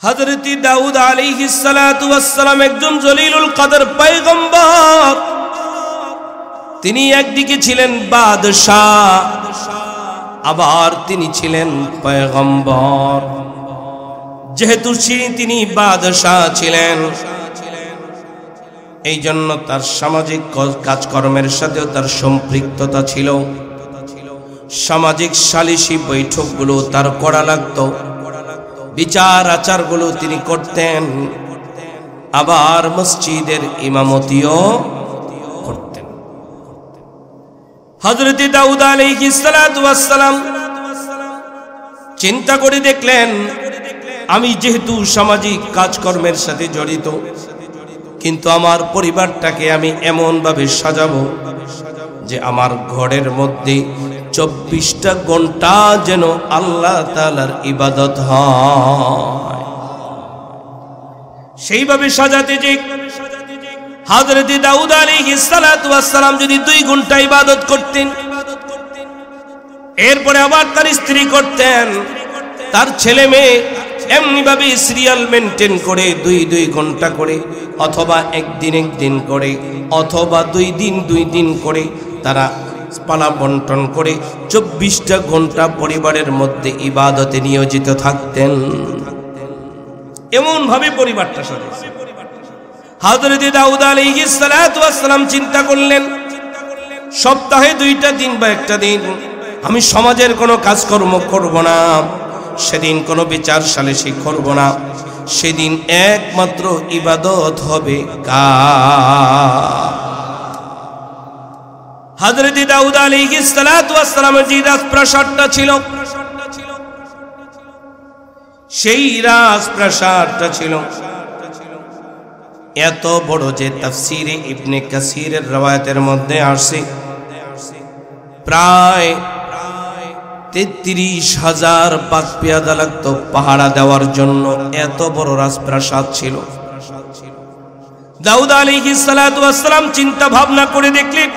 হযরত দাউদ আলাইহিস সালাতু ওয়াস সালাম একজন জলিলুল কদর পয়গম্বর। তিনি একদিকে ছিলেন বাদশাহ, আবার তিনি ছিলেন পয়গম্বর। যেহেতু তিনি বাদশাহ ছিলেন, এই জন্য তার সামাজিক কাজকর্মের সাথেও তার সম্পৃক্ততা ছিল। সামাজিক সালিশি বৈঠকগুলো তার করা লাগতো, বিচার আচারগুলো তিনি করতেন, আবার মসজিদের ইমামতিও করতেন। হযরত দাউদ আলাইহিস সালাতু ওয়াস সালাম চিন্তা করে দেখলেন, আমি যেহেতু সামাজিক কাজকর্মের সাথে জড়িত, কিন্তু আমার পরিবারটাকে আমি এমন ভাবে সাজাবো যে আমার ঘরের মধ্যে 24টা ঘন্টা যেন আল্লাহ তাআলার ইবাদত হয়। সেইভাবে সাজাতে যে হযরত দাউদ আলাইহিস সালাতু ওয়াস সালাম যদি 2 ঘন্টা ইবাদত করতেন, এরপরে আবার তার স্ত্রী করতেন, তার ছেলে মেয়ে এমনি ভাবে সিরিয়াল মেনটেন করে 2 ঘন্টা করে, অথবা একদিন করে, অথবা 2 দিন করে তারা পালা বন্টন করে 24টা ঘন্টা পরিবারের মধ্যে ইবাদতে নিয়োজিত থাকতেন। এমন ভাবে পরিবারটা সাজাইছে। হযরত দাউদ আলাইহিস সালাতু ওয়াস সালাম চিন্তা করলেন, সপ্তাহে 2টা দিন বা একটা দিন আমি সমাজের কোনো কাজকর্ম করব না, সেদিন কোনো বিচার সালিশি করব না, সেদিন একমাত্র ইবাদত হবে হযরত দাউদ আলাইহিস সালাতু ওয়াস সালামের যে রাজপ্রাসাদটা ছিল, সেই রাজপ্রাসাদটা ছিল এত বড় যে তাফসীরে ইবনে কাসিরের রওয়ায়াতের মধ্যে আসে প্রায় 33,000 পাক পেয়াদা লাগতো পাহারা দেওয়ার জন্য। এত বড় রাজপ্রাসাদ ছিল। দাউদ আলাইহিস সালাতু ওয়াস সালাম চিন্তা ভাবনা করে দেখলেন,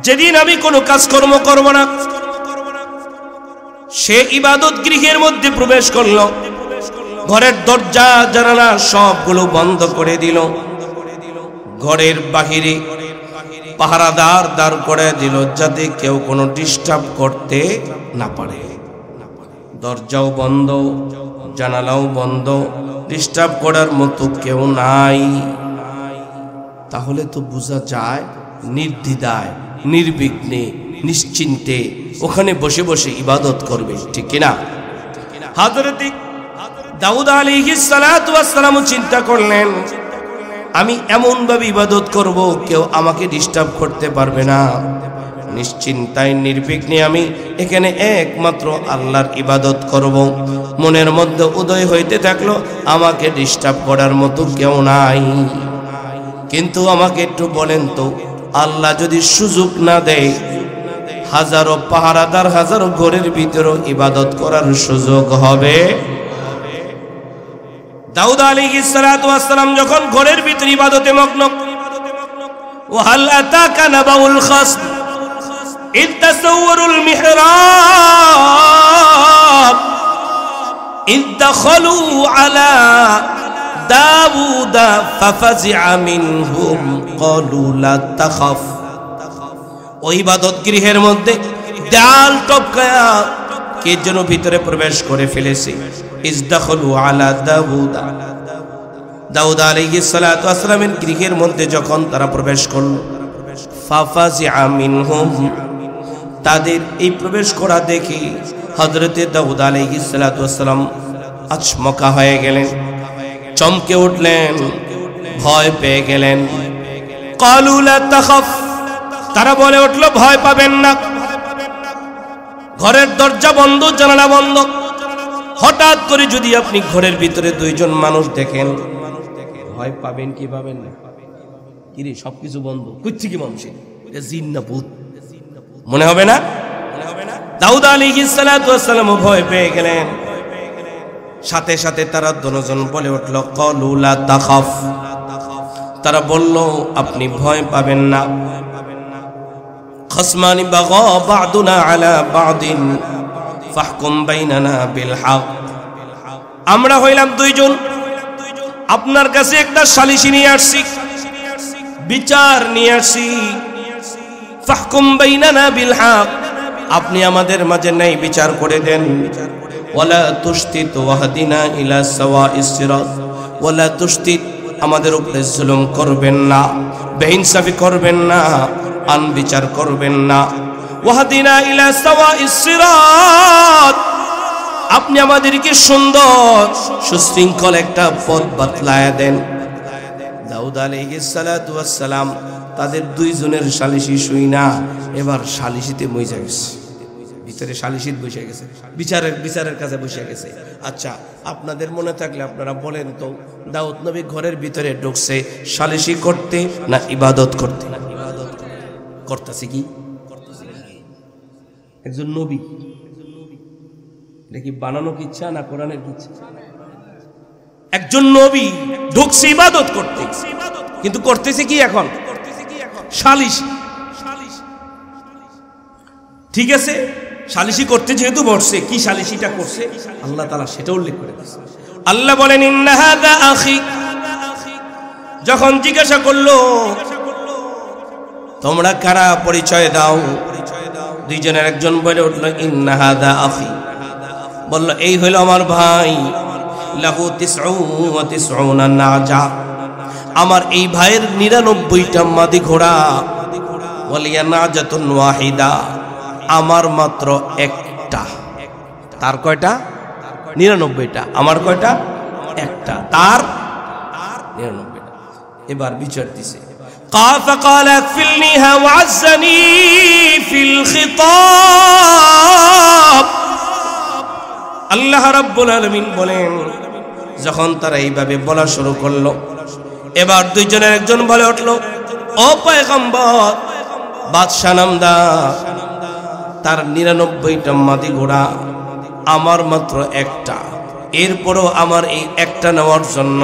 যেদিন আমি কোনো কাজকর্ম করব না, সে ইবাদত গৃহের মধ্যে প্রবেশ করল, ঘরের দরজা জানালা সবগুলো বন্ধ করে দিল, ঘরের বাহিরে পাহারাদার দাঁড় করে দিল, যাতে কেউ কোনো ডিস্টার্ব করতে না পারে। দরজাও বন্ধ, জানালাও বন্ধ, ডিস্টার্ব করার মতো কেউ নাই। তাহলে তো বোঝা যায় নির্দ্বিধায়, নির্বিঘ্নে, নিশ্চিন্তে ওখানে বসে বসে ইবাদত করবে, ঠিক কিনা? হযরত দাউদ আলাইহিস সালাতু ওয়াস সালাম চিন্তা করলেন, আমি এমন ভাবে ইবাদত করব কেউ আমাকে ডিস্টার্ব করতে পারবে না, নিশ্চিন্তায় নির্বিঘ্নে আমি এখানে একমাত্র আল্লাহর ইবাদত করব। মনের মধ্যে উদয় হইতে থাকলো, আমাকে ডিস্টার্ব করার মতো কেউ নাই। কিন্তু আমাকে একটু বলেন তো, আল্লাহ যদি সুযোগ না দেয়, হাজারো পাহারাদার হাজারো ঘরের ভিতরে ইবাদত করার সুযোগ হবে? দাউদ আলাইহিস সালাতু ওয়াস সালাম যখন ঘরের ভিতরে ইবাদতে মগ্ন, ওয়াহাল আতাকা নাবাউল খাসম ইদ তাসাওয়ারুল মিহরাব ইদ দাখালু আলা দাউদ ফাফাজিআ মিনহুম ক্বালু লা তাখাফ। ওই ইবাদত গৃহের মধ্যে দেয়াল টপকায়া কে যেন ভিতরে প্রবেশ করে ফেলেছে। ইজদাখলু আলা দাউদ আলাইহিস সালাতু ওয়াস সালামের গৃহের মধ্যে যখন তারা প্রবেশ করল, ফাফাজিআ মিনহুম, তাদের এই প্রবেশ করা দেখে হযরত দাউদ আলাইহিস সালাতু ওয়াস সালাম আচমকা হয়ে গেলেন, চমকে উঠলেন, ভয় পেয়ে গেলেন। ক্বালু লা তাখাফ, তারা বলে উঠল, ভয় পাবেন না। ঘরের দরজা বন্ধ, জানালা বন্ধ, হঠাৎ করে যদি আপনি ঘরের ভিতরে 2 জন মানুষ দেখেন, ভয় পাবেন কি পাবেন না? কিরে সবকিছু বন্ধ, কুচ্ছি কি মানুষ, জিন না ভূত মনে হবে না? দাউদ আলাইহিস সালাতু ওয়াস সালাম ভয় পেয়ে গেলেন। সাথে সাথে তারা দুজন বলে উঠল, ক্বালু লা তাখাফ, তারা বলল আপনি ভয় পাবেন না। খাসমানি বাগা বা'দুনা আলা বা'দিন ফাহকুম বাইনানা বিল হক, আমরা হইলাম দুইজন, আপনার কাছে একটা সালিসি নিয়ে আসছি, বিচার নিয়ে আসছি। ফাহকুম বাইনানা বিল হক, আপনি আমাদের মাঝে ন্যায় বিচার করে দেন। ওয়ালা তুশতিত ওয়াহদিনা ইলা সাওয়াইস সিরাত, ওয়ালা তুশতিত, আমাদের উপরে জুলুম করবেন না, বেইনসাফি করবেন না, আনবিচার করবেন না। ওয়াহদিনা ইলা সাওয়াইস সিরাত, আপনি আমাদেরকে সুন্দর সুশৃঙ্খল একটা পথ বাতলায়া দেন। দাউদ আলাইহিস সালাতু ওয়াস সালাম তাদের দুইজনের সালিসি শুই না, এবার সালিসিতে বসে গেছে, ভিতরে সালিসিত বসে গেছে, বিচারের কাছে বসে গেছে। আচ্ছা, আপনাদের মনে থাকলে আপনারা বলেন তো, দাউদ নবী ঘরের ভিতরে ঢুকছে সালিসি করতে না ইবাদত করতে? করতেছে কি? একজন নবী, এটা কি বানানো কিচ্ছা না কোরআনের কিচ্ছা? একজন নবী ঢুকছে ইবাদত করতে, কিন্তু করতেছে কি এখন? সালিসি। ঠিক আছে, সালিসি করতে যেহেতু বসছে, কি সালিসিটা করছে আল্লাহ তাআলা সেটা উল্লেখ করে দিয়েছে। আল্লাহ বলেন ইন্না হাযা আখি, যখন জিজ্ঞাসা করলো তোমরা কারা, পরিচয় দাও, দুইজনের একজন বলে উঠলো ইন্না হাযা আখি, বলল এই হলো আমার ভাই, লাহু 99 নাজা, আমার এই ভাইয়ের 99টা মাদি ঘোড়া, ওয়ালিয়া নাজাতুন ওয়াহিদা, আমার মাত্র একটা। তার কয়টা? 99টা। আমার কয়টা? একটা। তার 99টা। এবার বিচার দিছে, فقال اكفلنيها وعزني في الخطاب। আল্লাহ রাব্বুল আলামিন বলেন, যখন তারা এইভাবে বলা শুরু করলো, এবার দুইজনের একজন বলে উঠলো, ও পয়গম্বর, বাদশাহ নামদার, তার 99টা মাদি ঘোড়া, আমার মাত্র একটা, এরপরও আমার এই একটা নেওয়ার জন্য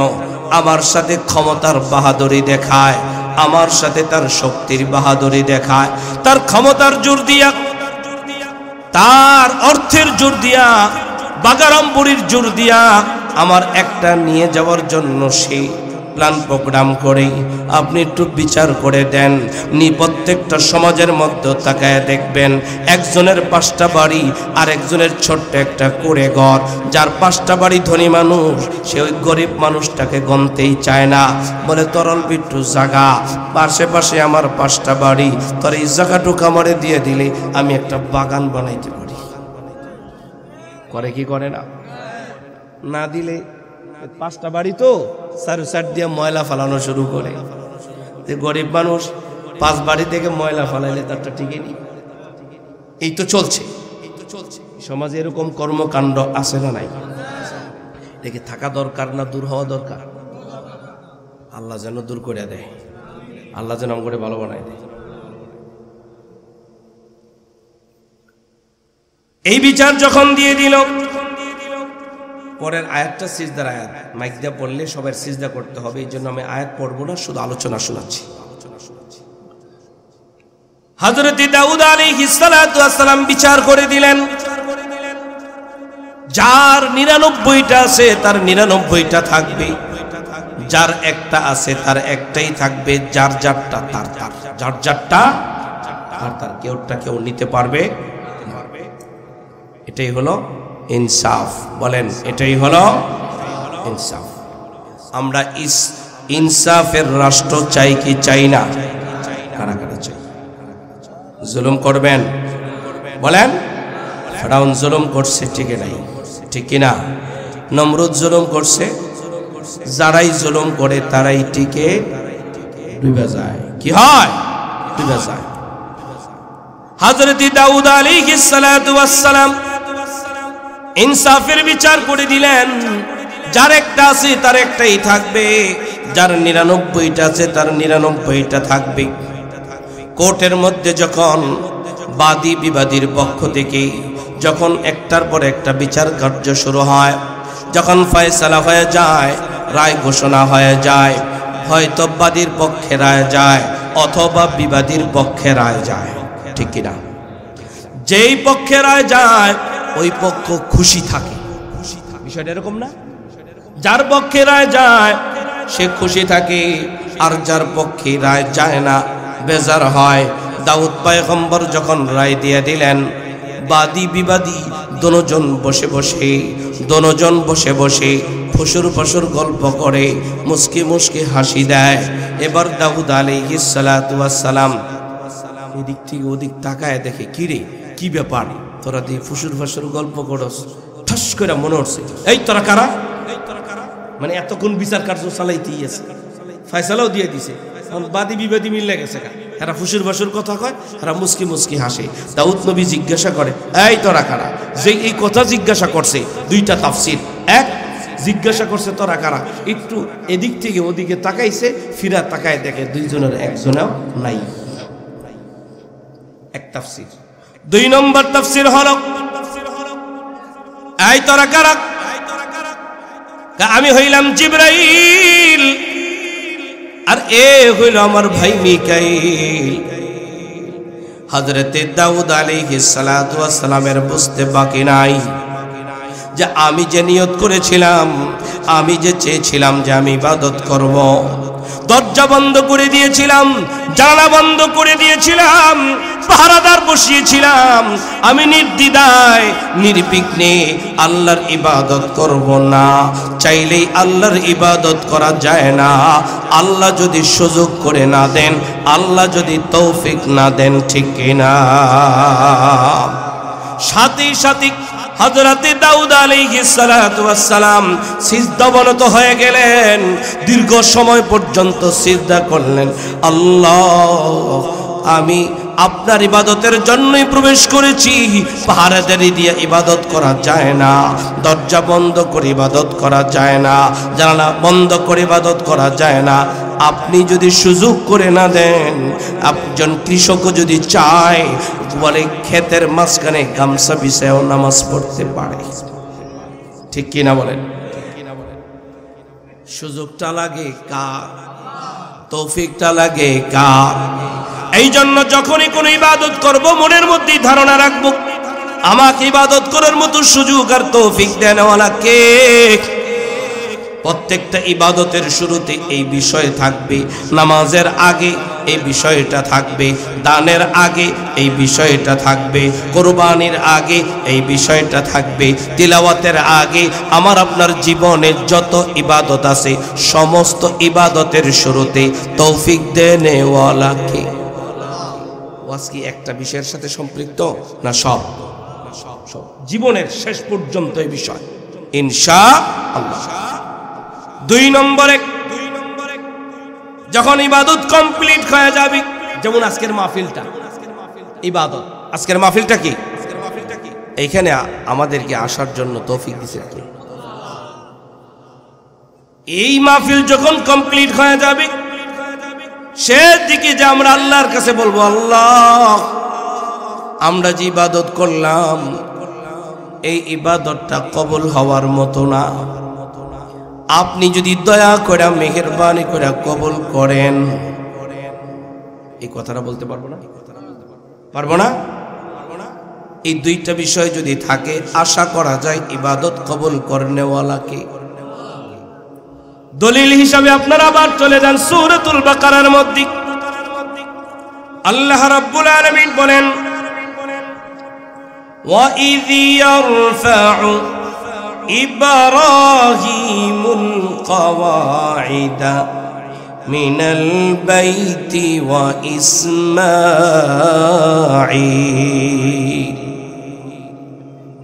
আমার সাথে ক্ষমতার বাহাদুরি দেখায়, আমার সাথে তার শক্তির বাহাদুরি দেখায়, তার ক্ষমতার জোর দিয়া, তার অর্থের জোর দিয়া, বাগারামপুরীর জোর দিয়া আমার একটা নিয়ে যাওয়ার জন্য সেই প্ল্যান প্রোগ্রাম করে। আপনি একটু বিচার করে দেন, প্রত্যেকটা সমাজের মধ্যে তাকায় দেখবেন, একজনের 5টা বাড়ি আর একজনের ছোট্ট একটা কুড়ে ঘর। যার 5টা বাড়ি ধনী মানুষ, সে ওই গরিব মানুষটাকে গনতেই চায় না, বলে তরল বিট্টু জাগা, পাশে পাশে আমার 5টা বাড়ি, তোর এই জায়গাটুকু আমারে দিয়ে দিলে আমি একটা বাগান বানাইতে পারি। করে কি করে না? না দিলে 5টা বাড়ি তো সার দিয়ে ময়লা ফালানো শুরু করে। গরিব মানুষ 5 বাড়ি থেকে ময়লা ফালাইলে তারটা ঠিকই নেই। এই তো চলছে সমাজে, এরকম কর্মকাণ্ড আছে না নাই? দেখে থাকা দরকার না দূর হওয়া দরকার? আল্লাহ যেন দূর করে দেয়, আল্লাহ যেন আমাকে ভালো বানায় দেয়। এই বিচার যখন দিয়ে দিল, পরের আয়াতটা সিজদার আয়াত, মাইক দিয়ে পড়লে সবার সিজদা করতে হবে, এই জন্য আমি আয়াত পড়বো না, শুধু আলোচনা শোনাচ্ছি। হযরত দাউদ আলাইহিস সালাতু ওয়াস সালাম বিচার করে দিলেন, যার 99টা আছে তার 99টা থাকবে, যার একটা আছে তার একটাই থাকবে, যার যারটা তার তার, যার যারটা আর তার, কেউটা কেউ নিতে পারবে। এটাই হলো ইনসাফ। বলেন, এটাই হলো ইনসাফ। আমরা ইনসাফের রাষ্ট্র চাই কি চাই না? কারা কারা চাই? জুলুম করবেন? বলেন। ফেরাউন জুলুম করছে, ঠিক নাই? ঠিক কিনা? নমরুদ জুলুম করছে, যারাই জুলুম করে তারাই টিকে ডুবে যায়। কি হয়? ডুবে যায়। হযরত দাউদ আলাইহিস সালাতু ওয়াস সালাম ইনসাফের বিচার করে দিলেন, যার একটা আছে তার একটাই থাকবে, যার 99টা আছে তার 99টা থাকবে। কোর্টের মধ্যে যখন বাদী বিবাদীর পক্ষ থেকে যখন একটার পর একটা বিচার কার্য শুরু হয়, যখন ফয়সালা হয়ে যায়, রায় ঘোষণা হয়ে যায়, হয়তো বাদীর পক্ষে রায় যায় অথবা বিবাদীর পক্ষে রায় যায়, ঠিক কিনা? যেই পক্ষে রায় যায় ওই পক্ষ খুশি থাকে। বিষয়টা এরকম না? যার পক্ষে রায় যায় সে খুশি থাকে, আর যার পক্ষে রায় যায় না বেজার হয়। দাউদ পয়গম্বর যখন রায় দিয়ে দিলেন, বাদী বিবাদী দোনোজন বসে বসে ফসুর গল্প করে, মুস্কি মুস্কি হাসি দেয়। এবার দাউদ আলাইহিস সালাতু ওয়াস সালাম এদিক থেকে ওদিক তাকায় দেখে, কি রে, কি ব্যাপার, তোরা দিয়ে ফসুর গল্প করস? ঠাস করে মনে হচ্ছে, এই তোরা কারা? মানে এতক্ষণ বিচার কার্য চালাইতেই আছে, ফয়সালাও দিয়ে দিছে, বাদী বিবাদী মিলে গেছে। এরা ফুসুর কথা কয়, এরা মুস্কি মুস্কি হাসে। দাউদ নবী জিজ্ঞাসা করে, এই তোরা কারা? যে এই কথা জিজ্ঞাসা করছে, দুইটা তাফসীর। এক, জিজ্ঞাসা করছে তোরা কারা, একটু এদিক থেকে ওদিকে তাকাইছে, ফিরা তাকায় দেখে দুইজনের একজনও নাই, এক তাফসীর। দুই নম্বর তাফসীর হলো, এই তোরা কারা? আমি হইলাম জিবরাইল, আর এ হইল আমার ভাই মিকাইল। হযরতে দাউদ আলাইহিস সালাতু ওয়াস সালামের বুঝতে বাকি নাই যে আমি যে নিয়ত করেছিলাম, আমি যে চেয়েছিলাম যে আমি ইবাদত করব, দরজা বন্ধ করে দিয়েছিলাম, জানালা বন্ধ করে দিয়েছিলাম, পাহারাদার বসিয়েছিলাম, আমি নির্দ্বিধায় নির্বিঘ্নে আল্লাহর ইবাদত করব না। চাইলেই আল্লাহর ইবাদত করা যায় না, আল্লাহ যদি সুযোগ করে না দেন, আল্লাহ যদি তৌফিক না দেন, ঠিক কিনা? সাথে সাথে হযরতে দাউদ আলাইহিস সালাতু ওয়াস সালাম সিজদাবনত হয়ে গেলেন, দীর্ঘ সময় পর্যন্ত সিজদা করলেন। আল্লাহ, আমি আপনার ইবাদতের জন্যই প্রবেশ করেছি, পাহারাদারি দিয়ে ইবাদত করা যায় না, দরজা বন্ধ করে ইবাদত করা যায় না, জানালা বন্ধ করে ইবাদত করা যায় না। আপনি যদি সুযোগ করে না দেন, একজন কৃষক যদি চায়, বলে ক্ষেতের মাঝখানে গামছা বিছায়েও নামাজ পড়তে পারে, ঠিক কিনা বলেন? সুযোগটা লাগে কার? তৌফিকটা লাগে কার? এই জন্য যখনই কোনো ইবাদত করব, মনের মধ্যে ধারণা রাখবো, আমাকে ইবাদত করার মতো সুযোগ আর তৌফিক দেনওয়ালা কে? প্রত্যেকটা ইবাদতের শুরুতে এই বিষয় থাকবে, নামাজের আগে এই বিষয়টা থাকবে, দানের আগে এই বিষয়টা থাকবে, কুরবানির আগে এই বিষয়টা থাকবে, তিলাওয়াতের আগে। আমার আপনার জীবনের যত ইবাদত আছে, সমস্ত ইবাদতের শুরুতে তৌফিক দেনেওয়ালা কে? ওয়াজ কি একটা বিষয়ের সাথে সম্পৃক্ত না সব? সব, জীবনের শেষ পর্যন্ত এই বিষয় ইনশাআল্লাহ। দুই নম্বরে, যখন ইবাদত কমপ্লিট হয়ে যাবে, যেমন আজকের মাহফিলটা ইবাদত। আজকের মাহফিলটা কি? এইখানে আমাদেরকে আসার জন্য তৌফিক দিয়েছে কে? এই মাহফিল যখন কমপ্লিট হয়ে যাবে, সেদিকে যে আমরা আল্লাহর কাছে বলবো, আল্লাহ, আমরা যে ইবাদত করলাম, এই ইবাদতটা কবুল হওয়ার মতো না, আপনি যদি দয়া করে মেহেরবানি করে কবুল করেন। এই কথাটা বলতে পারবো না? পারবো না? এই দুইটা বিষয় যদি থাকে, আশা করা যায় ইবাদত কবুল করনেওয়ালাকে। দলিল হিসাবে আপনারা আবার চলে যান সূরাতুল বাকারার মধ্যে। আল্লাহ রাব্বুল আলামিন বলেন, ওয়া ইয ইয়ারফাউ ইব্রাহিমুল কওয়াইদা মিনাল বাইতি ওয়া ইসমাঈল।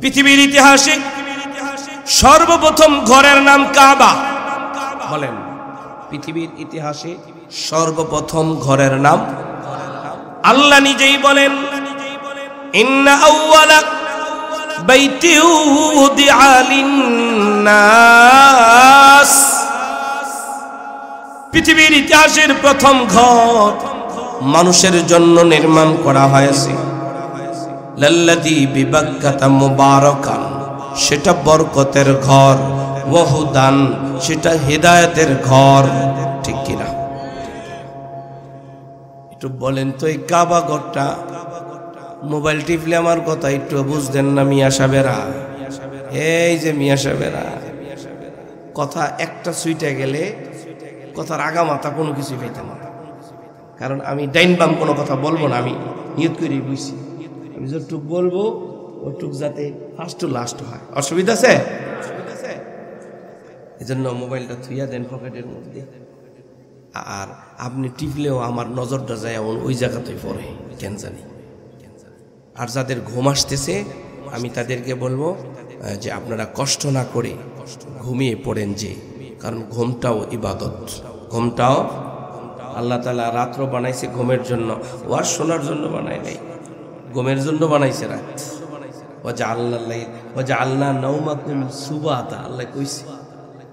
পৃথিবীর ইতিহাসে সর্বপ্রথম ঘরের নাম কাবা। বলেন, পৃথিবীর ইতিহাসে সর্বপ্রথম ঘরের নাম? আল্লাহ নিজেই বলেন, ইন্না আউওয়ালা বাইতিন উদিআ লিন-নাস। পৃথিবীর ইতিহাসের প্রথম ঘর মানুষের জন্য নির্মাণ করা হয়েছে, লাল্লাযী বিবাক্কাতা মুবারাকান, সেটা বরকতের ঘর, ওয়াহুদান, সেটা হিদায়াতের ঘর, ঠিক কিনা? একটু বলেন তো, এই কাবা ঘরটা, মোবাইল টিপলে আমার কথা একটু বুঝতেন না মিয়া সাহেবেরা? এই যে মিয়া সাহেবেরা, কথা একটা সুইটে গেলে কথার আগা মাথা কোনো কিছু পাইতাম না, কারণ আমি ডাইন বাম কোনো কথা বলবো না, আমি নিয়ত করে বুঝছি আমি যতটুক বলবো ওটুক যাতে ফার্স্ট টু লাস্ট হয়। অসুবিধা আছে? এই জন্য মোবাইলটা থুইয়া দেন পকেটের মধ্যে, আর আপনি টিপলেও আমার নজরটা যায় ওই জায়গাতেই পড়ে কেন জানি। আর যাদের ঘুম আসতেছে আমি তাদেরকে বলবো যে আপনারা কষ্ট না করে ঘুমিয়ে পড়েন, যে কারণ ঘুমটাও ইবাদত, ঘুমটাও আল্লাহ তাআলা রাত্র বানাইছে ঘুমের জন্য, ওয়াজ শোনার জন্য বানায় নাই, ঘুমের জন্য বানাইছে রাত। ওয়াজআলনা নাওমাকুম সুবাতা, আল্লাহ কইছে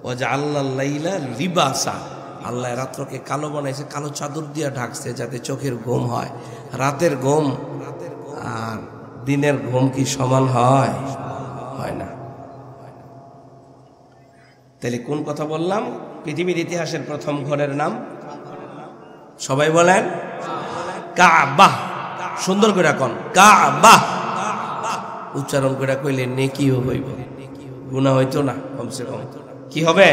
ওয়াজআলনা লাইলা লিবাসা, আল্লাহ রাত্রকে কালো বানাইছে, কালো চাদর দিয়া ঢাকছে যাতে চোখের ঘুম হয়। রাতের ঘুম আর দিনের ঘুম কি সমান হয়? হয় না। তাহলে কোন কথা বললাম? পৃথিবীর ইতিহাসের প্রথম ঘরের নাম সবাই বলেন কাবা। সুন্দর করে কোন কাবা উচ্চারণ করে কইলে নেকিও হইব, গুনাহ হইতো না, কমসে কম কি হবে?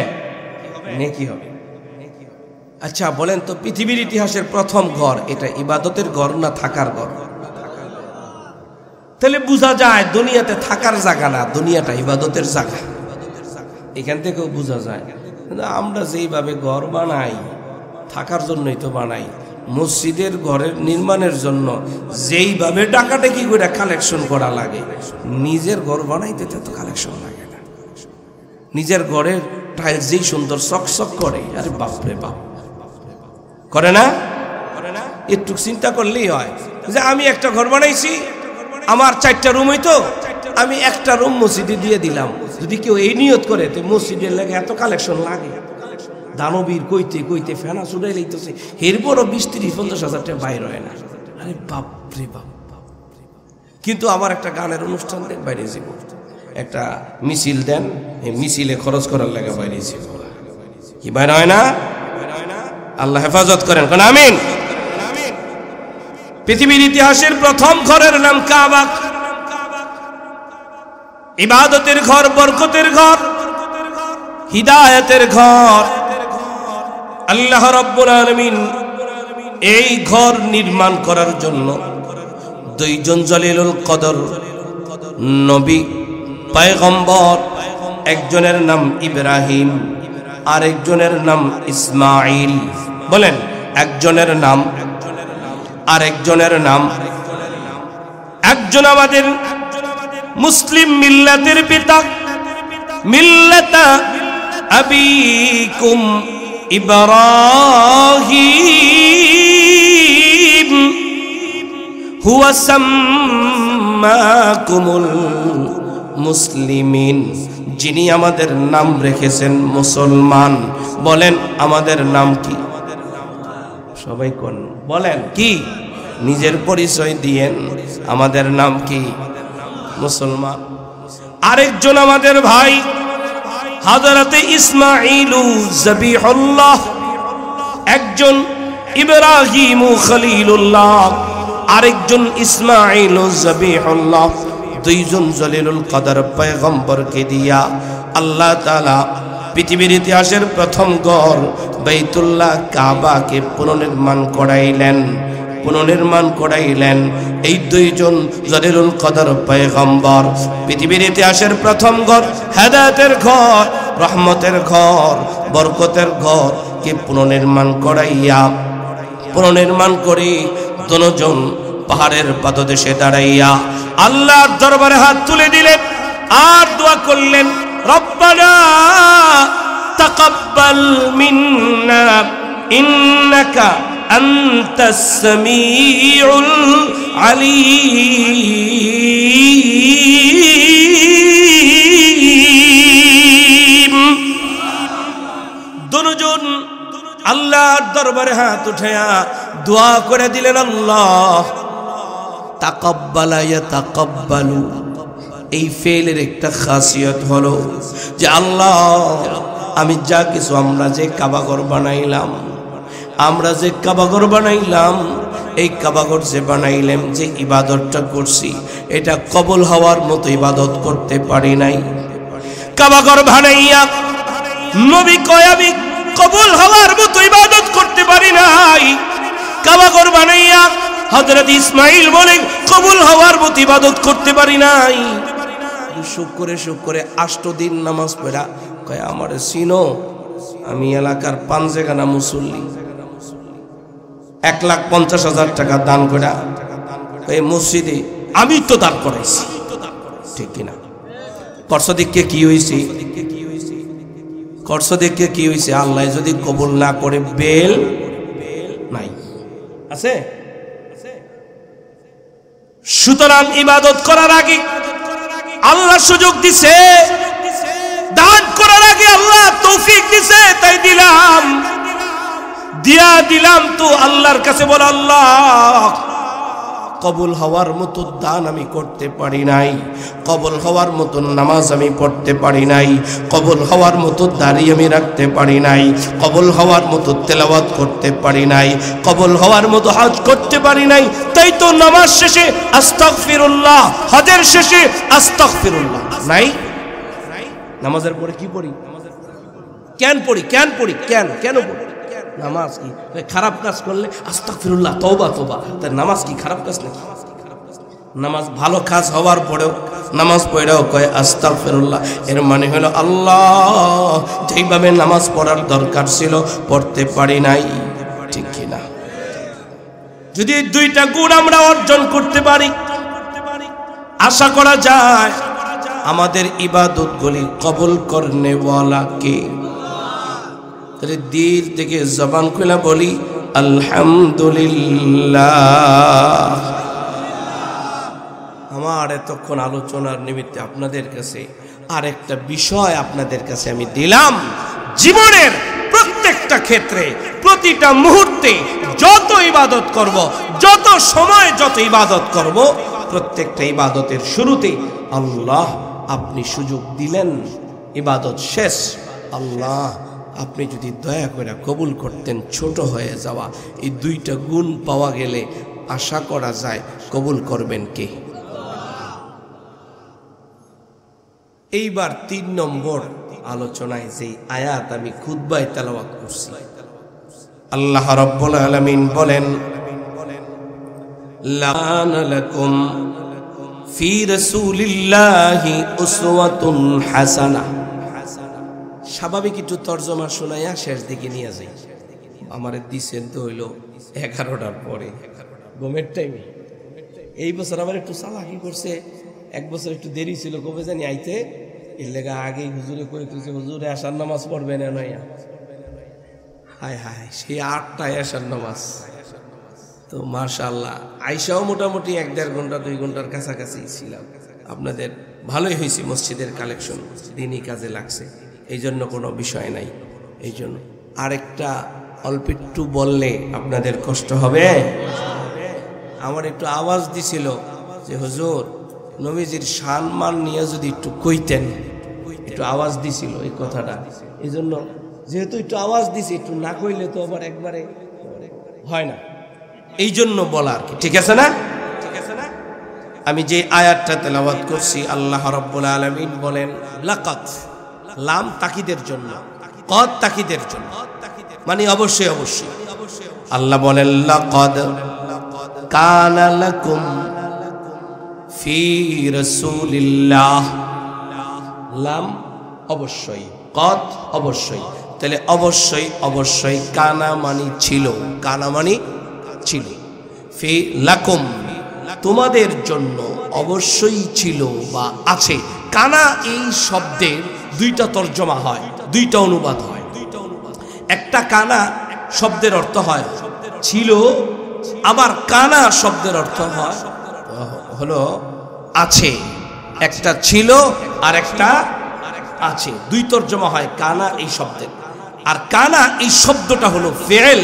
নেকি হবে। আচ্ছা বলেন তো, পৃথিবীর ইতিহাসের প্রথম ঘর এটা ইবাদতের ঘর না থাকার ঘর? তাহলে বোঝা যায় দুনিয়াতে থাকার জায়গা না, দুনিয়াটা ইবাদতের জায়গা। এখান থেকেও বোঝা যায় আমরা যেইভাবে ঘর বানাই থাকার জন্যই তো বানাই। মসজিদের ঘরের নির্মাণের জন্য যেইভাবে টাকাটাকি করে কালেকশন করা লাগে, নিজের ঘর বানাইতে তো কালেকশন লাগে না। নিজের ঘরের টাইলস যেই সুন্দর চকচক করে, আরে বাপরে বাপ, করে না? একটু চিন্তা করলেই হয় যে আমি একটা ঘর বানাইছি, আমার 4টা রুম হইতো, আমি একটা রুম মসজিদে দিয়ে দিলাম। যদি কেউ এই নিয়ত করে তো মসজিদের লাগে এত কালেকশন লাগে, দানবীর কইতে কইতে ফেনা ছুড়াই লইতেছে, এরপরও 20-30-50 টাকা বাইর হয় না। আরে বাপরে বাপ। কিন্তু আমার একটা গানের অনুষ্ঠান দেন, বাইরে যাব, একটা মিছিল দেন, এই মিছিলে খরচ করার লাগে বাইরে যাব, কি বাইর হয় না? আল্লাহ হেফাজত করেন, কোন আমিন। পৃথিবীর ইতিহাসের প্রথম ঘরের নাম কাবা, ইবাদতের ঘর, বরকতের ঘর, হিদায়াতের ঘর। আল্লাহ রাব্বুল আলামিন এই ঘর নির্মাণ করার জন্য দুইজন জলিলুল কদর নবী পয়গম্বর, একজনের নাম ইব্রাহিম আর একজনের নাম ইসমাইল। বলেন, একজনের নাম আর একজনের নাম। একজন আমাদের মুসলিম মিল্লাতের পিতা, মিল্লাতা আবিকুম ইব্রাহিম হুয়া সাম্মাকুমুল মুসলিমিন, যিনি আমাদের নাম রেখেছেন মুসলমান। বলেন আমাদের নাম কি? সবাই কোন বলেন কি? নিজের পরিচয় দিয়েন, আমাদের নাম কি? মুসলমান। আরেকজন আমাদের ভাই হযরতে ইসমাঈলু যাবিহুল্লাহ, একজন ইব্রাহিম খলিলুল্লাহ, আরেকজন ইসমাঈলু যাবিহুল্লাহ। দুইজন জলিলুল কদর পয়গম্বরকে দিয়া আল্লাহ তাআলা পৃথিবীর ইতিহাসের প্রথম ঘর বাইতুল্লাহ কাবাকে পুনর্নির্মাণ করাইলেন। এই দুইজন জলিলুল কদর পয়গম্বর পৃথিবীর ইতিহাসের প্রথম ঘর, হেদায়েতের ঘর, রহমতের ঘর, বরকতের ঘর কে পুনর্নির্মাণ করে দুজন পাহাড়ের পাদদেশে দাঁড়াইয়া আল্লাহর দরবারে হাত তুলে দিলেন আর দোয়া করলেন, রব্বানা তাকাব্বাল মিন্না ইন্নাকা আনতাস সামিউল আলীম। দুজন আল্লাহর দরবারে হাত উঠায়া দোয়া করে দিলেন, আল্লাহ তাকাব্বালা ইয়াতাকাব্বালু। এই ফেলের একটা খাসিয়ত হলো যে আল্লাহ আমি যা কিছু আমরা যে কাবাঘর বানাইলাম, এই কাবাঘর যে বানাইলাম, যে ইবাদতটা করছি, এটা কবুল হওয়ার মতো ইবাদত করতে পারি নাই। কাবাঘর বানাইয়া নবী কয় আমি কবুল হওয়ার মতো ইবাদত করতে পারি নাই। কাবা ঘর বানাইয়া হযরত ইসমাইল বলে কবুল হওয়ার মতো ইবাদত করতে পারি নাই। সুখ করে 8 দিন নামাজ পড়া কয় আমারে চিনো, আমি এলাকার পাঞ্জেগানা মুসল্লি, 1,50,000 টাকা দান করা এই মসজিদে আমি তো দান করাইছি, ঠিক কিনা? করসদিককে কি হয়েছে? করসদিককে কি হয়েছে? আল্লাহ যদি কবুল না করে বেল নাই আছে। সুতরাং ইবাদত করার আগে আল্লাহ সুযোগ দিছে, দান করার আগে আল্লাহ তৌফিক দিছে, তাই দিলাম তো আল্লাহর কাছে বল আল্লাহ কবুল হওয়ার মতো দান আমি করতে পারি নাই, কবুল হওয়ার মতো নামাজ আমি পড়তে পারি নাই, কবুল হওয়ার মতো দাড়ি আমি রাখতে পারি নাই, কবুল হওয়ার মতো তেলাওয়াত করতে পারি নাই, কবুল হওয়ার মতো হজ করতে পারি নাই। তাই তো নামাজ শেষে আস্তাগফিরুল্লাহ, হজের শেষে আস্তাগফিরুল্লাহ নাই। নামাজের পরে কি পড়ি? কেন পড়ি? কেন পড়ি? নামাজ কি খারাপ কাজ করলে আস্তাগফিরুল্লাহ, তওবা। তার নামাজ কি খারাপ কাজ নাকি? নামাজ ভালো কাজ হওয়ার পরেও নামাজ পড়েও কয় আস্তাগফিরুল্লাহ, এর মানে হলো আল্লাহ যেইভাবে নামাজ পড়ার দরকার ছিল পড়তে পারি নাই, ঠিক কিনা? যদি 2টা গুণ আমরা অর্জন করতে পারি, আশা করা যায় আমাদের ইবাদতগুলি কবুল করনে ওয়ালা কে? দিল থেকে জবান খুলে বলি আলহামদুলিল্লাহ। আমার এতক্ষণ আলোচনার নিমিত্তে আপনাদের কাছে আরেকটা বিষয় আপনাদের কাছে আমি দিলাম। জীবনের প্রত্যেকটা ক্ষেত্রে প্রতিটা মুহূর্তে যত ইবাদত করব, যত সময় যত ইবাদত করব, প্রত্যেকটা ইবাদতের শুরুতে আল্লাহ আপনি সুযোগ দিলেন, ইবাদত শেষ, আল্লাহ আপনি যদি দয়া করে কবুল করতেন, ছোট হয়ে যাওয়া এই 2টা গুণ পাওয়া গেলে আশা করা যায় কবুল করবেন কে? এইবার 3 নম্বর আলোচনায় যে আয়াত আমি খুতবায় তেলাওয়াত করছি, আল্লাহ রাব্বুল আলামিন বলেন লানা লাকুম ফি রাসূলিল্লাহি উসওয়াতুন হাসানাহ। স্বাভাবিক একটু তর্জমা শোনাইয়া শেষ দিকে নিয়ে যাই। আমারে দিছেন তো হইল 11টার পরে, ঘুমের টাইমে। এই বছর আবার একটু চালাকি করছে, 1 বছর একটু দেরি ছিল, কবে জানি আইতে, এর লেগা আগেই হুজুরে করে তুলছে হুজুরে আসার নামাজ পড়বে না নয়া। হায় সেই 8টায় আসার নামাজ। তো মাশাআল্লাহ আইসাও মোটামুটি 1-1.5 ঘন্টা 2 ঘন্টার কাছাকাছি ছিলাম। আপনাদের ভালোই হয়েছে, মসজিদের কালেকশন দিনই কাজে লাগছে, এই জন্য কোনো বিষয় নাই। এই জন্য আরেকটা অল্প একটু বললে আপনাদের কষ্ট হবে। আমার একটু আওয়াজ দিছিল যে হুজুর নবীজির সম্মান নিয়ে যদি একটু কইতেন, একটু আওয়াজ দিছিল এই কথাটা। এই জন্য যেহেতু একটু আওয়াজ দিছি, একটু না কইলে তো আবার একবারে হয় না, এই জন্য বলা আর কি। ঠিক আছে না? আমি যে আয়াতটা তেলাওয়াত করছি, আল্লাহ রাব্বুল আলামিন বলেন লাকাদ, লাম তাকিদের জন্য, কদ তাকিদের জন্য, মানে অবশ্যই। আল্লাহ বলেন লাকাদ কানা লাকুম ফি রাসূলিল্লাহ, লাম অবশ্যই, কদ অবশ্যই। তাহলে অবশ্যই কানা মানে ছিল, ফি লাকুম তোমাদের জন্য অবশ্যই ছিল বা আছে। কানা এই শব্দের 2টা তর্জমা হয়, 2টা অনুবাদ হয়। একটা কানা শব্দের অর্থ হয় ছিল, আবার কানা শব্দের অর্থ হয় হলো আছে। একটা ছিল আর একটা আছে, 2 তর্জমা হয় কানা এই শব্দের। আর কানা এই শব্দটা হলো ফেল,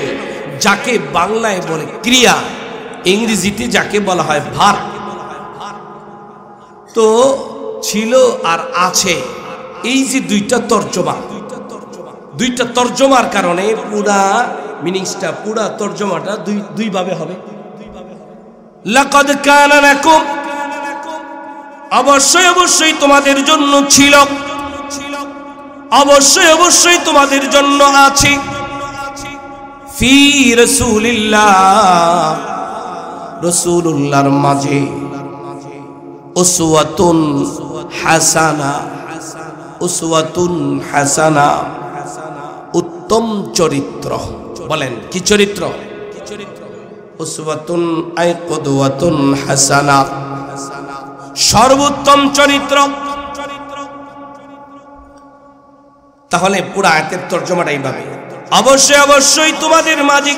যাকে বাংলায় বলে ক্রিয়া, ইংরেজিতে যাকে বলা হয় ভার্ব। তো ছিল আর আছে, এই যে 2টা তর্জমা, 2টা তর্জমার কারণে পুরা মিনিংসটা, পুরা তর্জমাটা দুই ভাবে হবে। লাকাদ কানা লাকুম, অবশ্যই তোমাদের জন্য ছিল। অবশ্যই অবশ্যই তোমাদের জন্য আছে ফি রাসূলিল্লাহ, রাসূলুল্লাহর মাঝে উসওয়াতুন হাসানা, উসওয়াতুন হাসানা, উত্তম চরিত্র। বলেন কি চরিত্র? উসওয়াতুন আই কুদওয়াতুন হাসানা, সর্বোত্তম চরিত্র। তাহলে পুরো আয়াতের তরজমাটা এইভাবে, অবশ্যই অবশ্যই তোমাদের মাঝে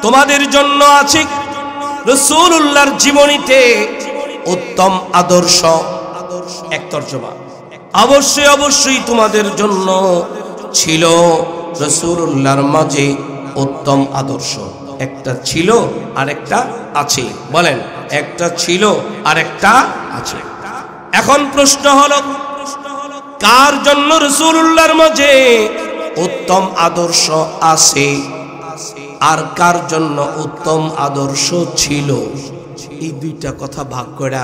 তোমাদের জন্য আছে রাসূলুল্লাহর জীবনীতে উত্তম আদর্শ। এক তরজমা, অবশ্যই অবশ্যই তোমাদের জন্য ছিল রাসূলুল্লাহর মাঝে উত্তম আদর্শ। একটা ছিল আর একটা আছে। বলেন একটা ছিল আর একটা আছে। এখন প্রশ্ন হলো, কার জন্য রাসূলুল্লাহর মাঝে উত্তম আদর্শ আছে আর কার জন্য উত্তম আদর্শ ছিল? এই দুইটা কথা ভাগ করে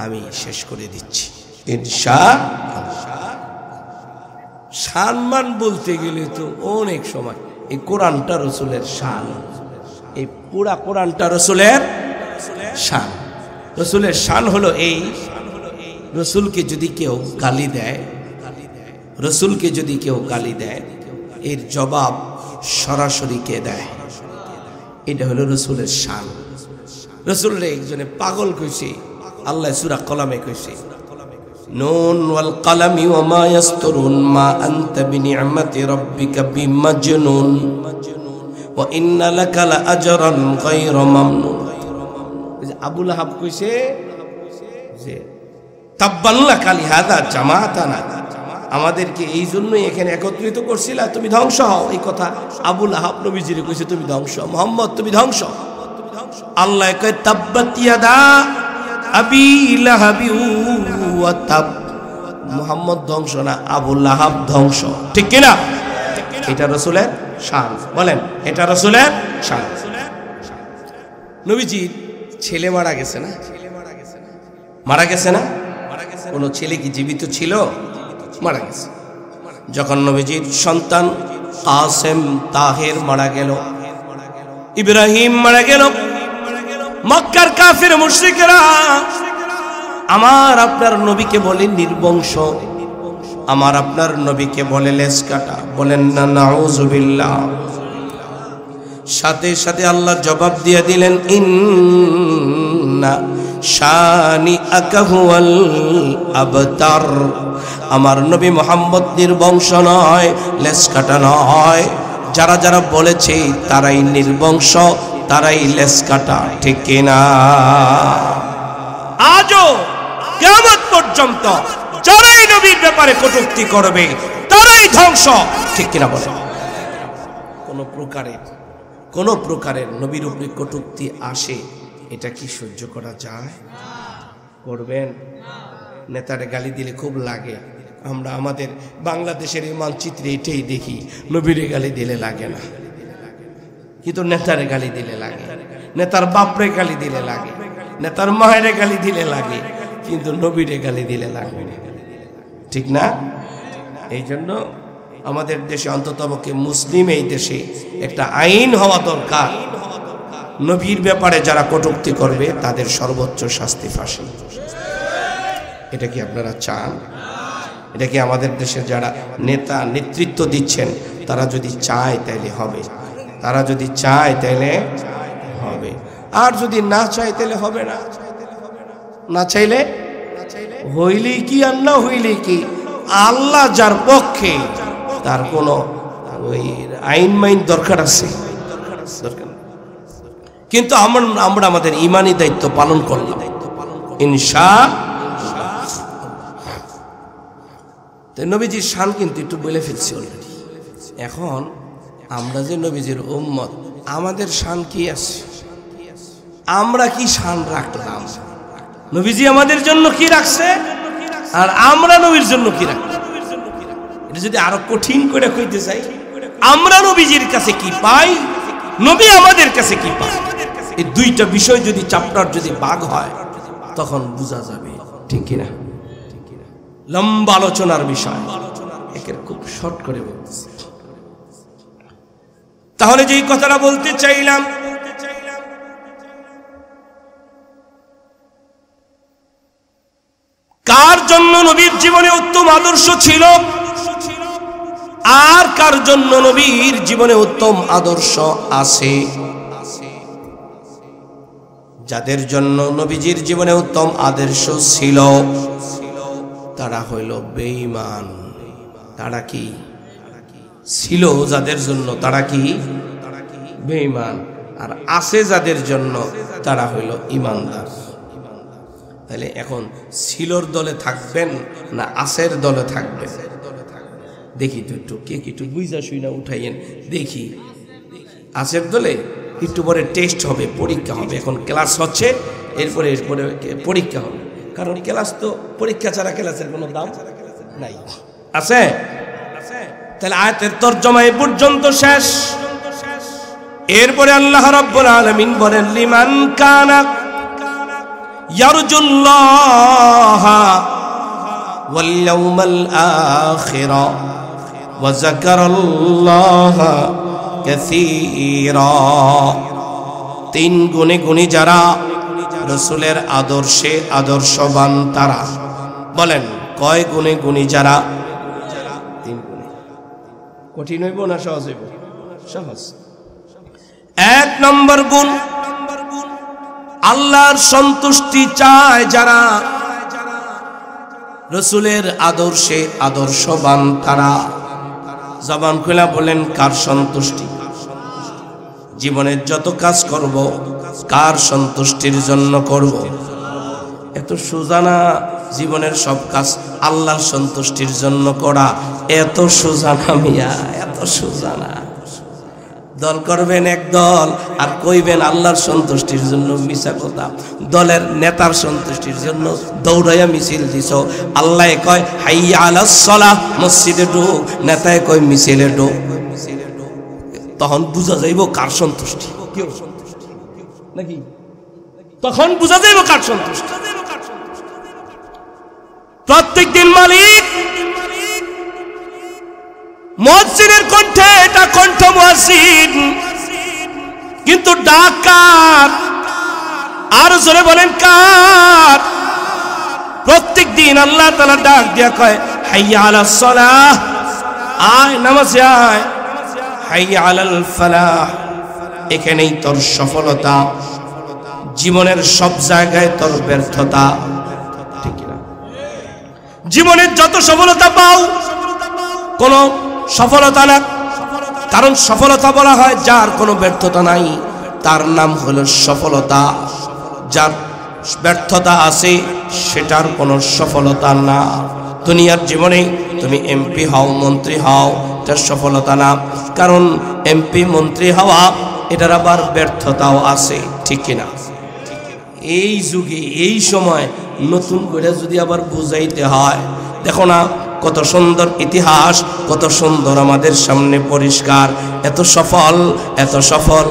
আমি শেষ করে দিচ্ছি ইনশাআল্লাহ। সম্মান বলতে গেলে তো অনেক সময়, এই কোরআনটা রাসূলের শান, এই পুরা কোরআনটা রাসূলের শান। রাসূলের শান হলো এই, রাসূলকে যদি কেউ গালি দেয়, রাসূলকে যদি কেউ গালি দেয়, এর জবাব সরাসরি কে দেয়? এটা হলো রাসূলের শান। রাসূলরে একজনে পাগল কইছে, আল্লাহ সূরা কলামে কইছে, নুন ওয়াল কলামি ওয়া মা ইয়াসতুরুন মা আনতা বিনি'মাতি রাব্বিকা বিমাজনুন ওয়া ইন্না লাকা লাআজরান গায়রা মামনুন। আবু লাহাব কইছে যে তাব্বান লাকা লিহাযা জামাতানা, আমাদেরকে এই জন্যই এখানে একত্রিত করছিলা, তুমি ধ্বংস হও। এই কথা আবু লাহাব নবীজিরে কইছে, তুমি ধ্বংস, মুহাম্মদ তুমি ধ্বংস। আল্লাহ কয় তাব্বাত ইয়াদা আবি লাহাবি ওয়া তাব, মুহাম্মদ ধ্বংস না, আবু লাহাব ধ্বংস। ঠিক কি না? এটা রাসূলের শান। বলেন এটা রাসূলের শান। নবীজি ছেলে মারা গেছে না? মারা গেছে না? কোন ছেলে কি জীবিত ছিল? মারা গেছে। যখন নবীজির সন্তান কাসেম তাহের মারা গেল, ইব্রাহিম মারা গেল, মক্কার কাফির মুশরিকরা আমার আপনার নবীকে বলে নির্বংশ, আমার আপনার নবীকে বলে লেজ কাটা। বলেন না নাউযুবিল্লাহ। সাথে সাথে আল্লাহ জবাব দিয়ে দিলেন, ইন্না শানিআকা হুয়াল আবতার, আমার নবী মুহাম্মদ নির্বংশ নয়, লেজ কাটা নয়। যারা যারা বলেছে তারাই নির্বংশ, তারাই লেজ কাটা। ঠিক কিনা? আজও কিয়ামত পর্যন্ত যারাই নবীর ব্যাপারে কটূক্তি করবে তারাই ধ্বংস। ঠিক কিনা বলে? কোন প্রকারের নবীর উপরে কটূক্তি আসে, এটা কি সহ্য করা যায়? করবেন? নেতারে গালি দিলে খুব লাগে। আমরা আমাদের বাংলাদেশের এই মানচিত্রে এটাই দেখি, নবীরে গালি দিলে লাগে না, কিন্তু নেতারে গালি দিলে লাগে, নেতার বাপরে গালি দিলে লাগে, নেতার মায়েরে গালি দিলে লাগে, কিন্তু নবীরে গালি দিলে লাগবে না। ঠিক না? এই জন্য আমাদের দেশে, অন্ততপক্ষে মুসলিম এই দেশে একটা আইন হওয়া দরকার, নবীর ব্যাপারে যারা কটূক্তি করবে তাদের সর্বোচ্চ শাস্তি ফাঁসি। এটা কি আপনারা চান? এটা কি আমাদের দেশের যারা নেতা নেতৃত্ব দিচ্ছেন তারা যদি চায় তাইলে হবে? তারা যদি চায় তাইলে হবে, আর যদি না চায় তাইলে হবে না। না চাইলে হইলেই কি আর না হইলেই কি, আল্লাহ যার পক্ষে তার কোনো ওই আইন মাইন দরকার আছে? দরকার। কিন্তু আমরা আমাদের ইমানি দায়িত্ব পালন করলাম ইনশাআল্লাহ। নবীজির শান কিন্তু একটু বলে ফেলছি অলরেডি। এখন আমরা যে নবীজির উম্মত, আমাদের শান কি আছে? আমরা কি শান রাখলাম? নবীজি আমাদের জন্য কি রাখছে আর আমরা নবীর জন্য কি রাখলাম? এটা যদি আরো কঠিন করে কইতে চাই, আমরা নবীজির কাছে কি পাই, নবী আমাদের কাছে কি পায়, এই দুইটা বিষয় যদি চ্যাপ্টার যদি ভাগ হয় তখন বোঝা যাবে। ঠিক কিনা? লম্বা আলোচনার বিষয়, একের খুব শর্ট করে বলতেছি। তাহলে যেই কথাটা বলতে চাইলাম, কার জন্য নবীর জীবনে উত্তম আদর্শ ছিল আর কার জন্য নবীর জীবনে উত্তম আদর্শ আছে? যাদের জন্য নবীজির জীবনে উত্তম আদর্শ ছিল তারা হইল বেঈমান। তারা কি ছিল? যাদের জন্য তারা কি বেঈমান, আর আছে যাদের জন্য তারা হইল ইমানদার। তাহলে এখন ছিলর দলে থাকবেন না আসের দলে থাকবেন? দেখি তো একটু কে একটু বুঝা শুইনা উঠাইয়েন দেখি। আসের দলে একটু পরে টেস্ট হবে, পরীক্ষা হবে। এখন ক্লাস হচ্ছে, এরপরে পরীক্ষা হবে, কারণ ক্লাস তো পরীক্ষা ছাড়া ক্লাসের কোনো দাম নাই। আছে? তাহলে আয়াতের তরজমা এ পর্যন্ত শেষ। এরপরে আল্লাহ রাব্বুল আলামিন বলেন, লিমান কানা ইয়ারজুল্লাহ ওয়াল ইয়াউমাল আখিরা ওয়া যাকারাল্লাহ কাসীরা। তিন গুণে গুণী যারা, রাসূলের আদর্শে আদর্শবান তারা। বলেন কয় গুণে গুণী যারা? তিন গুণে। কঠিন হইব না সহজ হইব? সহজ। এক নম্বর গুণ, আল্লাহর সন্তুষ্টি চায় যারা, রাসূলের আদর্শে আদর্শবান তারা। জবান খুলে বলেন কার সন্তুষ্টি? জীবনের যত কাজ করব কার সন্তুষ্টির জন্য করব? এত সোজা না জীবনের সব কাজ আল্লাহর সন্তুষ্টির জন্য করা, এত সোজা না মিয়া, এত সোজা না। দল করবেন এক দল আর কইবেন আল্লাহর সন্তুষ্টির জন্য, মিছা কথা। দলের নেতার সন্তুষ্টির জন্য দৌড়াইয়া মিছিল দিছ। আল্লাহ কয় হাইয়া আলাস সালাহ, মসজিদে ঢোক, নেতায় কয় মিছিলে ঢোক। তখন বুঝা যাইব কার সন্তুষ্টি, কেউ সন্তুষ্টি নাকি? তখন বুঝা যাইব কার সন্তুষ্টি। প্রত্যেক দিন মালিক মুয়াজ্জিনের কণ্ঠে, এটা কণ্ঠ মুয়াজ্জিন, কিন্তু ডাক কার? আর জোরে বলেন কার? প্রত্যেক দিন আল্লাহ তাআলা ডাক দিয়া কয় হাইয়া আলাস সালাহ, আয় নামাজে আয়। হাইয়া আলাল ফালাহ, এখানেই তোর সফলতা। জীবনের সব জায়গায় তোর ব্যর্থতা, ঠিক না? জীবনের যত সফলতা পাও কোন সফলতা না, কারণ সফলতা বলা হয় যার কোনো ব্যর্থতা নাই, তার নাম হলো সফলতা। যার ব্যর্থতা আছে সেটার কোনো সফলতা না। দুনিয়ার জীবনে তুমি এমপি হও, মন্ত্রী হও, এটার সফলতা না, কারণ এমপি মন্ত্রী হওয়া এটার আবার ব্যর্থতাও আছে, ঠিক কিনা? এই যুগে এই সময় নতুন করে যদি আবার বুঝাইতে হয়, দেখো না কত সুন্দর ইতিহাস, কত সুন্দর আমাদের সামনে পরিষ্কার। এত সফল, এত সফল,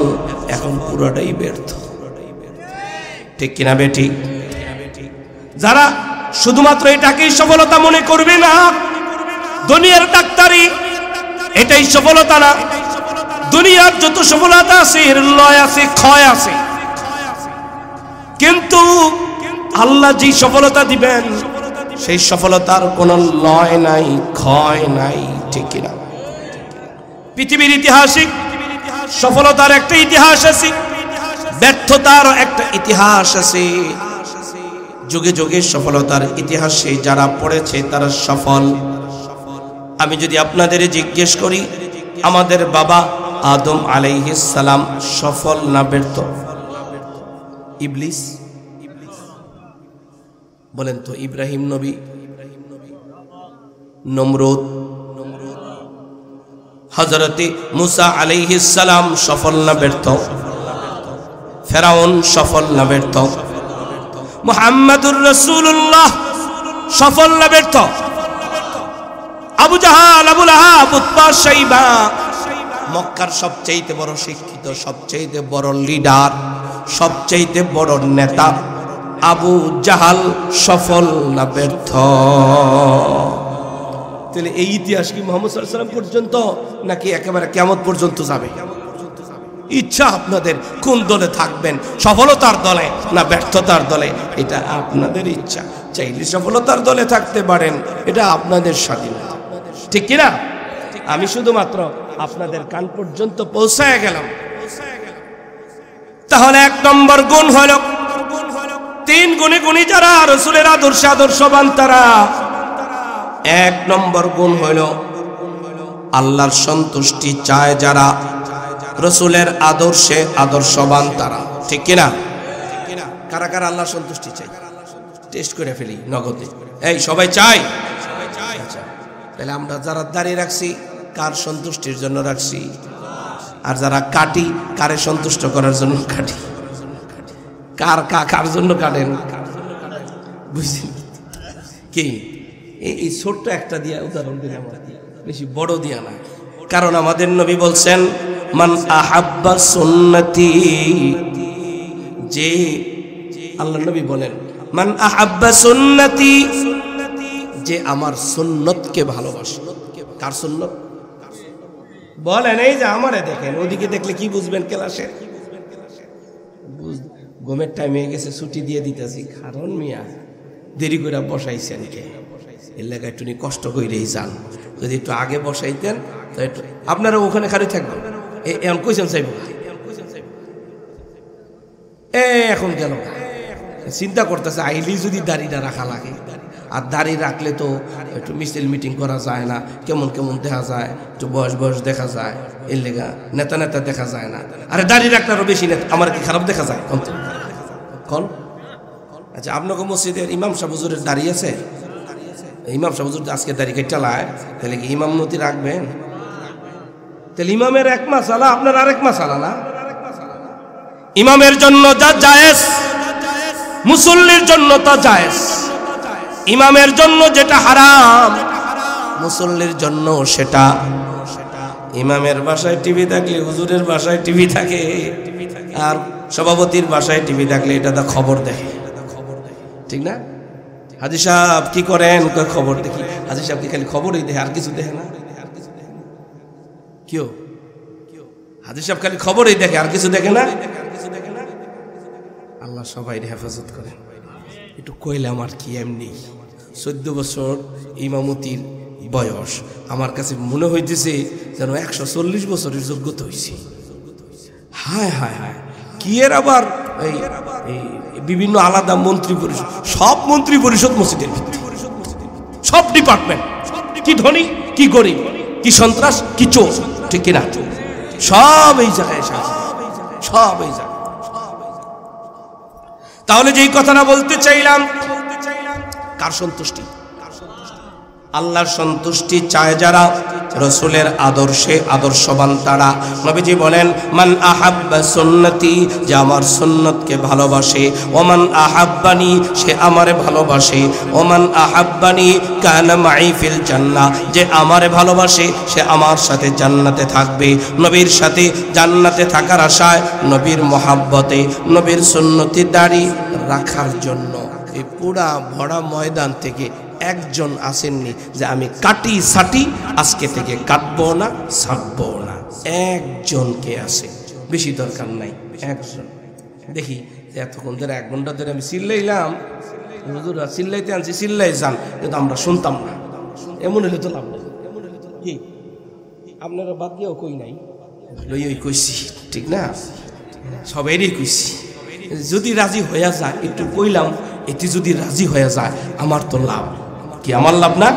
এখন পুরোটাই ব্যর্থ, ঠিক কিনা বেটি? যারা শুধুমাত্র এটাকেই সফলতা মনে করবে না, দুনিয়ার ডাক্তারি এটাই সফলতা না। দুনিয়ার যত সফলতা আছে এর লয় আছে, ক্ষয় আছে, কিন্তু আল্লাহ যে সফলতা দিবেন সেই সফলতার কোনো লয় নাই, ক্ষয় নাই, ঠিক কিনা? পৃথিবীর ইতিহাসিক সফলতার একটা ইতিহাস আছে, ব্যর্থতার একটা ইতিহাস আছে। যুগে যুগে সফলতার ইতিহাসে যারা পড়েছে তারা সফল। আমি যদি আপনাদের জিজ্ঞেস করি, আমাদের বাবা আদম আলাইহিস সালাম সফল না ব্যর্থ? ইবলিস বলেন তো, ইব্রাহিম নবী, নমরুদ, হযরতে মুসা আলাইহিস সালাম সফল না ব্যর্থ? ফেরাউন সফল না ব্যর্থ? মুহাম্মাদুর রাসূলুল্লাহ সফল না ব্যর্থ? আবু জাহাল, আবু লাহাব, উতবা, শাইবা, মক্কার সবচেয়ে বড় শিক্ষিত, সবচেয়ে বড় লিডার, সবচেয়ে বড় নেতা আবু জাহাল সফল না ব্যর্থ? তাহলে এই ইতিহাস কি মুহাম্মদ সাল্লাল্লাহু আলাইহি ওয়াসাল্লাম পর্যন্ত নাকি একেবারে কিয়ামত পর্যন্ত যাবে? ইচ্ছা আপনাদের কোন দলে থাকবেন, সফলতার দলে না ব্যর্থতার দলে, এটা আপনাদের ইচ্ছা। চাইলে সফলতার দলে থাকতে পারেন, এটা আপনাদের স্বাধীনতা, ঠিক কিনা? আমি শুধুমাত্র আপনাদের কান পর্যন্ত পৌঁছায় গেলাম। তাহলে 1 নম্বর গুণ হলো, 3 গুণে গুণী যারা রাসূলের আদর্শে আদর্শবান তারা। 1 নম্বর গুণ হলো আল্লাহর সন্তুষ্টি চায় যারা, রাসূলের আদর্শে আদর্শবান তারা, ঠিক কিনা? কারা কারা আল্লাহর সন্তুষ্টি চাই? টেস্ট করে ফেলি নগদে। এই সবাই চাই? আচ্ছা, তাহলে আমরা যারা দাঁড়িয়ে রাখছি কার সন্তুষ্টির জন্য রাখছি? আর যারা কাটি কারে সন্তুষ্ট করার জন্য কাটি? কার জন্য কাটেন? বুঝলেন কি? এই ছোট্ট একটা দিয়া উদাহরণ দিলাম, বেশি বড় দিয়া না। কারণ আমাদের নবী বলছেন, মান আহাব্বা সুন্নতি, যে আল্লাহ নবী বলেন মান আহাব্বা সুন্নতি, যে আমার সুন্নতকে ভালোবাসে। কার সুন্নত? বলেন, এই যে আমারে দেখেন, ওদিকে দেখলে কি বুঝবেন? ক্লাসে ঘুমের টাইম হয়ে গেছে, ছুটি দিয়ে দিতেছি। কারণ মিয়া দেরি করে বসাইছেন কে? এর লেগে একটু কষ্ট করেই যান। যদি একটু আগে বসাইতেন তো একটু আপনারা ওখানে খালি থাকবেন। এখন কইছেন চাইব, এখন গেল চিন্তা করতেছে আইলি যদি দাড়িটা রাখা লাগে। আর দাড়ি রাখলে তো একটু মিছিল মিটিং করা যায় না, কেমন কেমন দেখা যায়, একটু বয়স বয়স দেখা যায়, এর লেগা নেতা নেতা দেখা যায় না। আরে দাড়ি রাখলে আরো বেশি নেতা, আমার কি খারাপ দেখা যায়? কোন? আচ্ছা, আপনাকে মসজিদের ইমাম সাহেব হুজুরের দাড়ি আছে? ইমাম সাহেব হুজুর আজকে দাড়ি কেটে লায়, তাহলে কি ইমামতি রাখবেন? তাহলে ইমামের 1 মাসালা, আপনার আরেক মাসালা না? ইমামের জন্য যা জায়েজ, মুসল্লির জন্য তা জায়েজ। ইমামের জন্য যেটা হারাম, মুসল্লির জন্য সেটা। ইমামের বাসায় টিভি থাকলে হুজুরের বাসায় টিভি থাকে, আর সভাপতির বাসায় টিভি থাকলে এটা তো খবর দেখে, ঠিক না? হাজী সাহেব কি করেন? খবর দেখি। হাজী সাহেব কি খালি খবরই দেখে, আর কিছু দেখে না? কেউ হাজী সাহেব খালি খবরই দেখে, আর কিছু দেখে না? আল্লাহ সবাই হেফাজত করে। একটু কইলাম আর কি, এমনি 14 বছর ইমামতির বয়স, আমার কাছে মনে হইতেছে যেন 140 বছরের যোগ্যতা হয়েছে। হায় হায় হায়, কি এর আবার এই বিভিন্ন আলাদা মন্ত্রী পরিষদ, সব মন্ত্রী পরিষদ মসজিদের ভিত্তি, সব ডিপার্টমেন্ট, কি ধনী কি গরিব, কি সন্ত্রাস কি চোর, ঠিক কিনা? সব এই জায়গায় এসে আছে, সব এই জায়গায়। তাহলে যেই কথাটা বলতে চাইলাম, কার সন্তুষ্টি? আল্লাহর সন্তুষ্টি চায় যারা, রাসূলের আদর্শে আদর্শবান তারা। নবীজি বলেন, মান আহাব্বা সুন্নতি, যে আমার সুন্নতকে ভালোবাসে, ওমান আহাব্বানি, সে আমারে ভালোবাসে, ওমান আহাব্বানি কানা মাই ফিল জান্নাহ, যে আমারে ভালোবাসে সে আমার সাথে জান্নাতে থাকবে। নবীর সাথে জান্নাতে থাকার আশায়, নবীর মহাব্বতে, নবীর সুন্নতি দাঁড়ি রাখার জন্য এই পুরা ভরা ময়দান থেকে একজন আসেননি যে আমি কাটি ছাটি আজকে থেকে কাটবো না ছাড়বো না। একজনকে আসে, বেশি দরকার নাই, একজন। দেখি এতক্ষণ ধরে 1 ঘন্টা ধরে আমি চিল্লাইলাম, হুজুরা চিল্লাইতে আনছি, চিল্লাই যান, কিন্তু আমরা শুনতাম না। এমন হলে তো লাভ নেই। কি আপনারা বাদ দিয়েও কই নাই, লইই কইছি, ঠিক না? সবাইরই কইছি। যদি রাজি হয়ে যায়, একটু কইলাম, এটি যদি রাজি হয়ে যায় আমার তো লাভ। কি আমার লাভ না?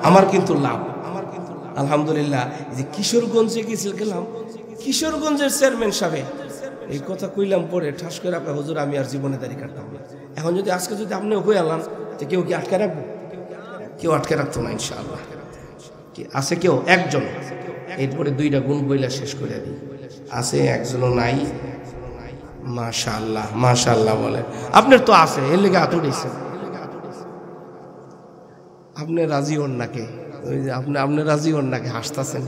আমার কিন্তু লাভ। আলহামদুলিল্লাহ। যে কিশোরগঞ্জে গেলাম, কিশোরগঞ্জের চেয়ারম্যান সাহেব এই কথা কইলাম, পরে ঠাস করে আপনার হুজুর আমি আর জীবনে দাড়ি কাটতাম না। এখন যদি আজকে যদি আপনিও কই আনলাম, তো কেউ কি আটকে রাখবো? কেউ আটকে রাখতো না ইনশাআল্লাহ। কি আছে কেউ? একজন। এরপরে 2টা গুণ বইলা শেষ করে দিই। আছে একজনও নাই? মাশাআল্লাহ মাশাআল্লাহ বলে। আপনার তো আছে, এর লেগে হাত উঠেছে। আপনি রাজি হন নাকি? ওই যে আপনি রাজি হন নাকি? হাসতেছেন।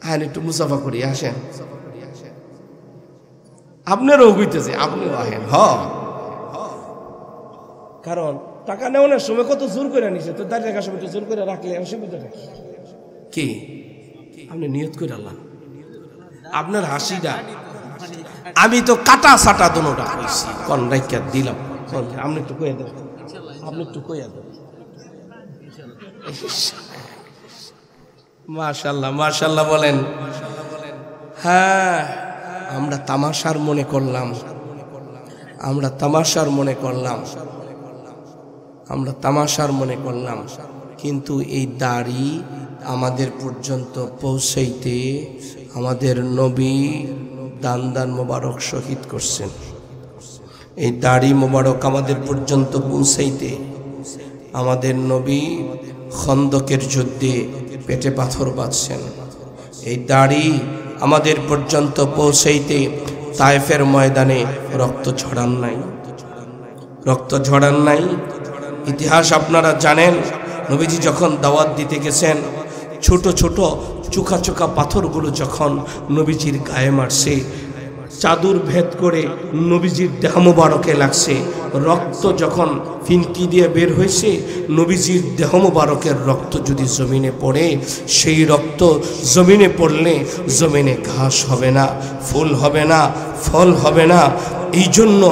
হ্যাঁ, একটু মুসাফা করি, আসেন। আপনারও হইতেছে, আপনিও আহেন। কারণ টাকা নেওয়ার সময় কত জোর করে নিছে, তো দাঁড়িয়ে রাখার সময় তো জোর করে রাখলে অসুবিধাটা কি? আপনি নিয়ত করে আল্লাহ আপনার হাসিটা, আমি তো কাটা সাটা দোনোটা কইছি, কোন রাইকা দিলাম। আপনি একটু কইয়া দেন, আপনি একটু কইয়া দেন। মাশাআল্লাহ মাশাআল্লাহ বলেন। হ্যাঁ, আমরা তামাশার মনে করলাম, আমরা তামাশার মনে করলাম, আমরা তামাশার মনে করলাম, কিন্তু এই দাড়ি আমাদের পর্যন্ত পৌঁছাইতে আমাদের নবী দান দান মোবারক শহীদ করছেন। এই দাড়ি মোবারক আমাদের পর্যন্ত পৌঁছাইতে আমাদের নবী খন্দকের যুদ্ধে পেটে পাথর বাঁধছেন। এই দাড়ি আমাদের পর্যন্ত পৌঁছাইতে তায়েফের ময়দানে রক্ত ঝরান নাই, রক্ত ঝরান নাই। ইতিহাস আপনারা জানেন, নবীজি যখন দাওয়াত দিতে গেছেন, ছোট ছোট চোখা চোখা পাথরগুলো যখন নবীজির গায়ে মারছে, চাদর ভেদ করে নবীজির দেহ মোবারকে লাগছে, রক্ত যখন ফিনকি দিয়ে বের হয়েছে, নবীজির দেহ মোবারকের রক্ত যদি জমিনে পড়ে, সেই রক্ত জমিনে পড়লে জমিনে ঘাস হবে না, ফুল হবে না, ফল হবে না। এই জন্য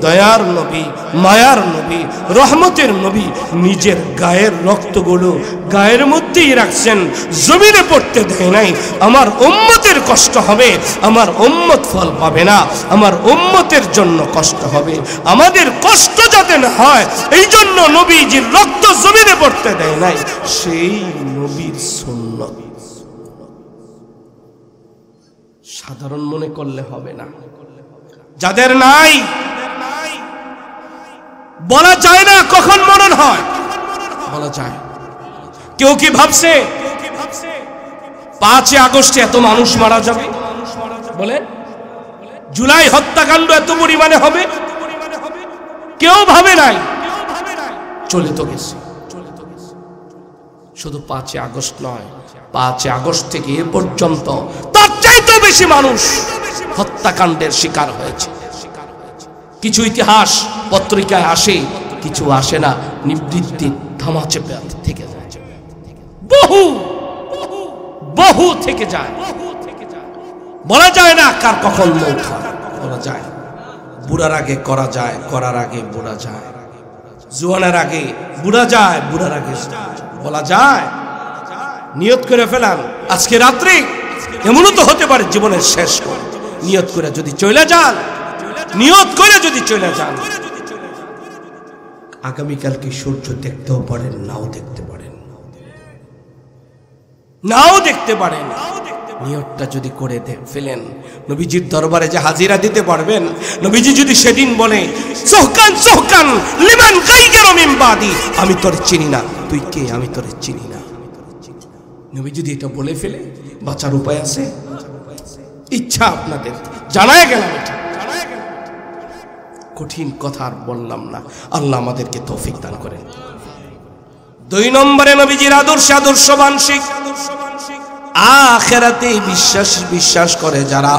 দয়ার নবী, মায়ার নবী, রহমতের নবী নিজের গায়ের রক্তগুলো গায়ের মধ্যেই রাখছেন, জমিনে পড়তে দেয় নাই। আমার উম্মতের কষ্ট হবে, আমার উম্মত ফল পাবে না, আমার উম্মতের জন্য কষ্ট হবে, আমাদের কষ্ট যাতে না হয় এই জন্য নবীজির রক্ত জমিনে পড়তে দেয় নাই। সেই নবীর সুন্নত সাধারণ মনে করলে হবে না। যাদের নাই বলা যায় না কখন মরণ হয়, বলা যায়। কেউ কি ভাবছে 5 আগস্টে এত মানুষ মারা যাবে? বলেন, জুলাই হত্যাকাণ্ড এত পরিমাণে হবে? কেউ ভাবে নাই। চলে তো গেছে। শুধু 5 আগস্ট নয়, 5 আগস্ট থেকে এ পর্যন্ত তার চাইতেও বেশি মানুষ হত্যাকাণ্ডের শিকার হয়েছে। কিছু ইতিহাস পত্রিকায় আসে, কিছু আসে না, নিবৃত্তি ধামাচেপে থেকে যায়, বহু বহু থেকে যায়। বলা যায় না কার কখন মৌত হয়, বলা যায়। বুড়ার আগে করা যায়, করার আগে বুড়া যায়, জোয়ানের আগে বুড়া যায়, বুড়ার আগে বলা যায়। নিয়ত করে ফেলান, আজকে রাত্রে এমনও তো হতে পারে জীবনের শেষ করে নিয়ত করে যদি চলে যান, নিয়ত করে যদি চলে যান, আগামীকালকে সূর্য দেখতেও পারেন, নাও দেখতে পারেন, নাও দেখতে পারেন। নিয়তটা যদি করে ফেলেন, নবীজির দরবারে যে হাজিরা দিতে পারবেন। নবীজি যদি সেদিন বলে সোহকান সোহকান লিমান গায়গারু মিন বাদি, আমি তোরে চিনি না, তুই কে, আমি তোরে চিনি না। নবী যদি এটা বলে ফেলে, বাঁচার উপায় আছে? ইচ্ছা আপনাদের জানায় গেলাম, এটা কঠিন কথা আর বললাম না। আল্লাহ আমাদেরকে তৌফিক দান করেন। 2 নম্বরে নবীজির আদর্শ, আদর্শবান শিখ। আখিরাতে বিশ্বাস করে যারা,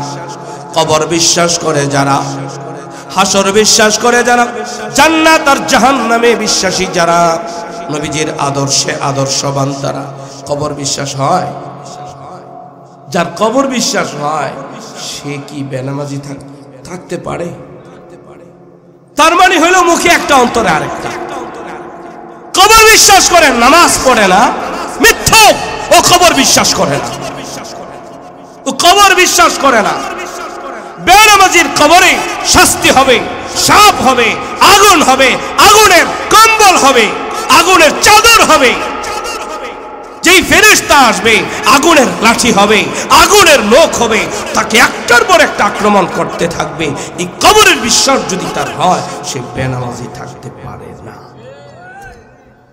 কবর বিশ্বাস করে যারা, হাসর বিশ্বাস করে যারা, জান্নাত আর জাহান্নামে বিশ্বাসী যারা, নবীজির আদর্শে আদর্শবান তারা। কবর বিশ্বাস হয়? যার কবর বিশ্বাস হয় সে কি বেনামাজি থাকতে পারে? তার মানে হলো মুখে একটা অন্তরে আরেকটা। কবর বিশ্বাস করে, নামাজ পড়ে না, মিথ্যক। ও কবর বিশ্বাস করে না, ও কবর বিশ্বাস করে না। বেনামাজির কবরে শাস্তি হবে, সাপ হবে, আগুন হবে, আগুনের কম্বল হবে, আগুনের চাদর হবে। যেই ফেরেশতা আসবে আগুনের লাঠি হবে, আগুনের নখ হবে, তাকে একটার পর একটা আক্রমণ করতে থাকবে। এই কবরের বিশ্বাস যদি তার হয়, সে বেনামাজি থাকতে পারে না।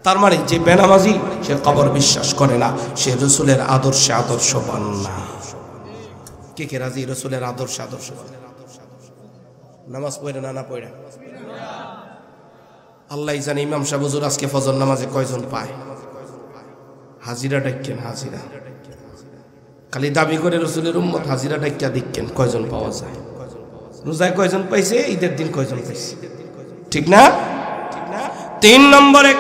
তার মানে যে বেনামাজি, সে কবর বিশ্বাস করে না, সে রাসূলের আদর্শে আদর্শবান না। কে কে রাজি রাসূলের আদর্শে আদর্শবান? নামাজ পড়ে না, না পড়ে আল্লাহ জানে। ইমাম সাহেব হুজুর আজকে ফজর নামাজে কয়জন পায়? হাজিরা ডাকেন, হাজিরা খালি দাবি করে রাসূলের উম্মত, হাজিরা ডাকিয়া দেখেন কয়জন পাওয়া যায়। রোজায় কয়জন পাইছে, ঈদের দিন কয়জন পাইছে, ঠিক না? তিন নম্বরে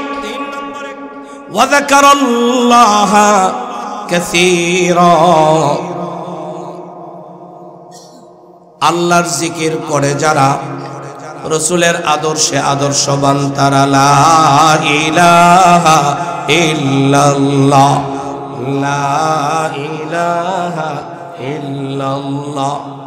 ওয়াযাকারাল্লাহ কাসীরা, আল্লাহর জিকির করে যারা, রাসূলের আদর্শে আদর্শবান তারা, লা ইলাহা ইল্লাল্লাহ, লা ইলাহা ইল্লাল্লাহ।